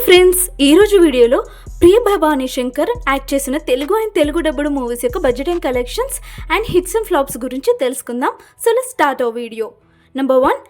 Friends, ఈరోజు వీడియోలో ప్రియ Bhavani Shankar act చేసిన తెలుగు అండ్ తెలుగు డబ్బుడు మూవీస్ యొక్క budget and collections and hits and flops గురించి తెలుసుకుందాం. So let's start our video. Number 1,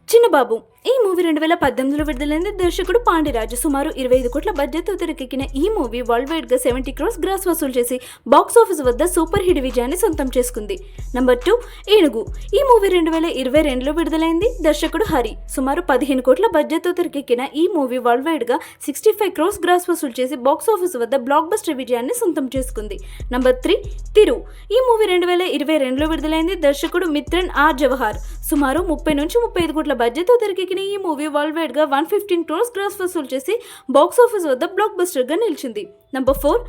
Chinnababu. ఈ మూవీ 2018లో విడుదలైంది. దర్శకుడు పాండిరాజు. సుమారు 25 కోట్ల బడ్జెట్తో తెరకెక్కిన ఈ మూవీ వరల్డ్ వైడ్గా 70 crores గ్రాస్ వసూలు చేసి బాక్స్ ఆఫీస్ వద్ద సూపర్ హిట్ విజయాన్ని సొంతం చేసుకుంది. నెంబర్ 2, ఏనుగు. ఈ మూవీ 2022లో విడుదలైంది. దర్శకుడు హరి. సుమారు 15 కోట్ల బడ్జెట్తో తెరకెక్కిన ఈ మూవీ వరల్డ్ వైడ్గా 65 crores గ్రాస్ వసూలు చేసి బాక్స్ ఆఫీస్ వద్ద బ్లాక్ బస్టర్ విజయాన్ని సొంతం చేసుకుంది. నెంబర్ 3, తిరు. ఈ మూవీ 2022లో విడుదలైంది. దర్శకుడు మిత్రన్ ఆర్ జవహర్. సుమారు 30 నుంచి 35 కోట్ల బడ్జెట్తో తెరకెక్కిన ఈ మూవీ వరల్డ్ వైడ్ గా 115 crores గ్రాస్ వసూలు చేసి బాక్స్ ఆఫీస్ వద్ద బ్లాక్ బస్టర్ గా నిలిచింది. నంబర్ 4,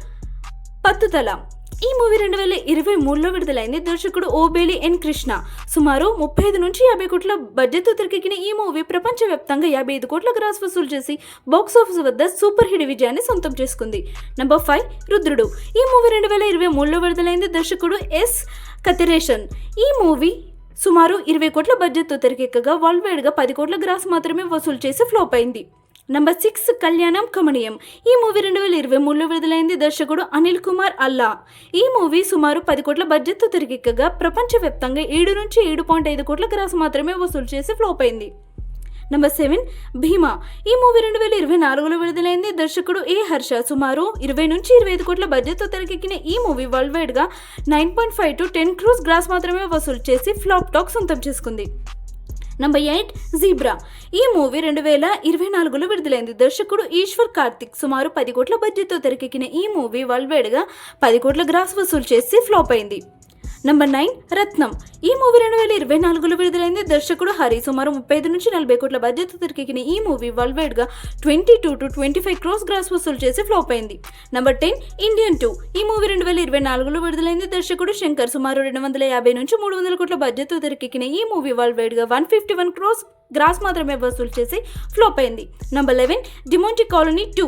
పత్తుతల. ఈ మూవీ 2023లో విడుదలైంది. దర్శకుడు ఓబేలి ఎన్ కృష్ణ. సుమారు 35 నుంచి 50 కోట్ల బడ్జెట్తో తెరకెక్కిన ఈ మూవీ ప్రపంచవ్యాప్తంగా 55 కోట్ల గ్రాస్ వసూలు చేసి బాక్స్ ఆఫీస్ వద్ద సూపర్ హిట్ విజయాన్ని సొంతం చేసుకుంది. నంబర్ 5, రుద్రుడు. ఈ మూవీ 2023లో విడుదలైంది. దర్శకుడు ఎస్ కతిరేషన్. ఈ మూవీ సుమారు 20 కోట్ల బడ్జెట్తో తెరకెక్కగా వరల్డ్ వైడ్గా 10 కోట్ల గ్రాస్ మాత్రమే వసూలు చేసి ఫ్లాప్ అయింది. నంబర్ 6, కళ్యాణం కమనీయం. ఈ మూవీ 2023లో విడుదలైంది. దర్శకుడు అనిల్ కుమార్ అల్లా. ఈ మూవీ సుమారు 10 కోట్ల బడ్జెట్తో తెరకెక్కగా ప్రపంచవ్యాప్తంగా 7 నుంచి 7.5 కోట్ల గ్రాస్ మాత్రమే వసూలు చేసి ఫ్లాప్ అయింది. నెంబర్ 7, భీమా. ఈ మూవీ 2024లో విడుదలైంది. దర్శకుడు ఏ హర్ష. సుమారు 20 నుంచి 25 కోట్ల బడ్జెట్తో తెరకెక్కిన ఈ మూవీ వరల్డ్ వైడ్గా 9.5 to 10 crores గ్రాస్ మాత్రమే వసూలు చేసి ఫ్లాప్ టాక్ సొంతం చేసుకుంది. Number 8, zebra. ఈ మూవీ 2024లో విడుదలైంది. దర్శకుడు ఈశ్వర్ కార్తిక్. సుమారు 10 కోట్ల బడ్జెట్తో తెరకెక్కిన ఈ మూవీ వరల్డ్ వైడ్గా 10 కోట్ల గ్రాస్ వసూలు చేసి ఫ్లాప్ అయింది. నెంబర్ 9, రత్నం. ఈ మూవీ 2024లో విడుదలైంది. దర్శకుడు హరి. సుమారు 35 నుంచి 40 కోట్ల బడ్జెట్తో తెరకెక్కిన ఈ మూవీ వరల్డ్ వైడ్గా 22 to 25 crores గ్రాస్ వసూలు చేసి ఫ్లాప్ అయింది. Number 10, Indian 2. ఈ మూవీ 2024లో విడుదలైంది. దర్శకుడు శంకర్. సుమారు 250 నుంచి 300 కోట్ల బడ్జెట్తో తెరకెక్కిన ఈ మూవీ వరల్డ్ వైడ్గా 151 crores గ్రాస్ మాత్రమే వసూలు చేసి ఫ్లాప్ అయింది. Number 11, Demonte colony 2.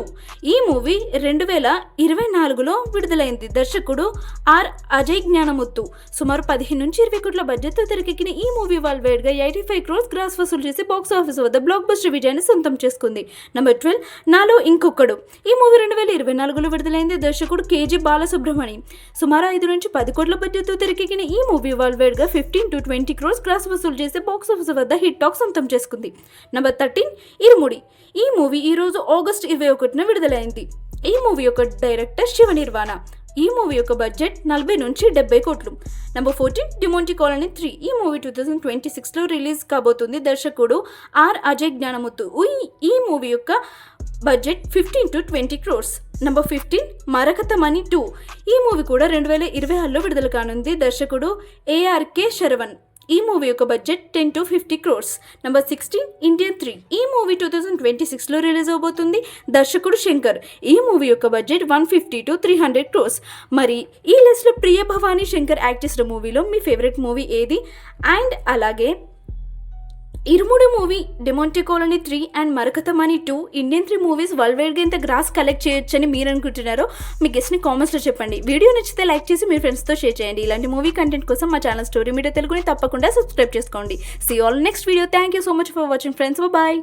ఈ మూవీ 2024లో విడుదలైంది. దర్శకుడు ఆర్ అజయ్ జ్ఞానముత్తు. సుమారు 15 నుంచి 20 కోట్ల బడ్జెట్తో తెరకెక్కిన ఈ మూవీ వరల్డ్ వైడ్గా 85 crores గ్రాస్ వసూలు చేసి బాక్స్ ఆఫీస్ వద్ద బ్లాక్ బస్టర్ విజయాన్ని సొంతం చేసుకుంది. నెంబర్ 12, నాలో ఇంకొకడు. ఈ మూవీ 2024లో విడుదలైంది. దర్శకుడు కేజీ బాలసుబ్రహ్మణ్యం. సుమారు 5 నుంచి 10 కోట్ల బడ్జెట్తో తెరకెక్కిన ఈ మూవీ వరల్డ్ వైడ్గా 15 to 20 crores గ్రాస్ వసూలు చేసి బాక్స్ ఆఫీస్ వద్ద హిట్ టాక్ సొంతం చేసుకుంది. నెంబర్ 13, ఇరుముడి. ఈ మూవీ ఈరోజు ఆగస్టు 21న విడుదలైంది. ఈ మూవీ యొక్క డైరెక్టర్ శివ నిర్వాణ. ఈ మూవీ యొక్క బడ్జెట్ 40 నుంచి 70 కోట్లు. Number 14, Demonte colony 3. ఈ మూవీ 2026లో రిలీజ్ కాబోతుంది. దర్శకుడు ఆర్ అజయ్ జ్ఞానముత్తు. ఈ మూవీ యొక్క బడ్జెట్ 15 to 20 crores. నెంబర్ 15, మరకతమణి 2. ఈ మూవీ కూడా 2026లో విడుదల కానుంది. దర్శకుడు ఏఆర్కే శరవణ్. ఈ మూవీ యొక్క budget 10 to 50 crores. Number 16, Indian 3. ఈ మూవీ 2026లో రిలీజ్ అవబోతుంది. దర్శకుడు శంకర్. ఈ మూవీ యొక్క బడ్జెట్ 150 to 300 crores. మరి ఈ లిస్ట్లో ప్రియ భవానీ శంకర్ యాక్ట్ చేసిన మూవీలో మీ ఫేవరెట్ మూవీ ఏది? అండ్ అలాగే Irumudu movie, Demonte colony 3 and Marakathamani 2, Indian 3 movies world వైడ్గా ఎంత గ్రాస్ కలెక్ట్ చేయొచ్చని మీరు అనుకుంటున్నారో మీ గెస్ట్ని కామెంట్స్లో చెప్పండి. వీడియో నచ్చితే లైక్ చేసి మీ ఫ్రెండ్స్తో షేర్ చేయండి. ఇలాంటి మూవీ కంటెంట్ కోసం మా ఛానల్ స్టోరీ మీడియా తెలుగుని తప్పకుండా సబ్స్క్రైబ్ చేసుకోండి. See all next video. Thank you so much for watching friends. Bye.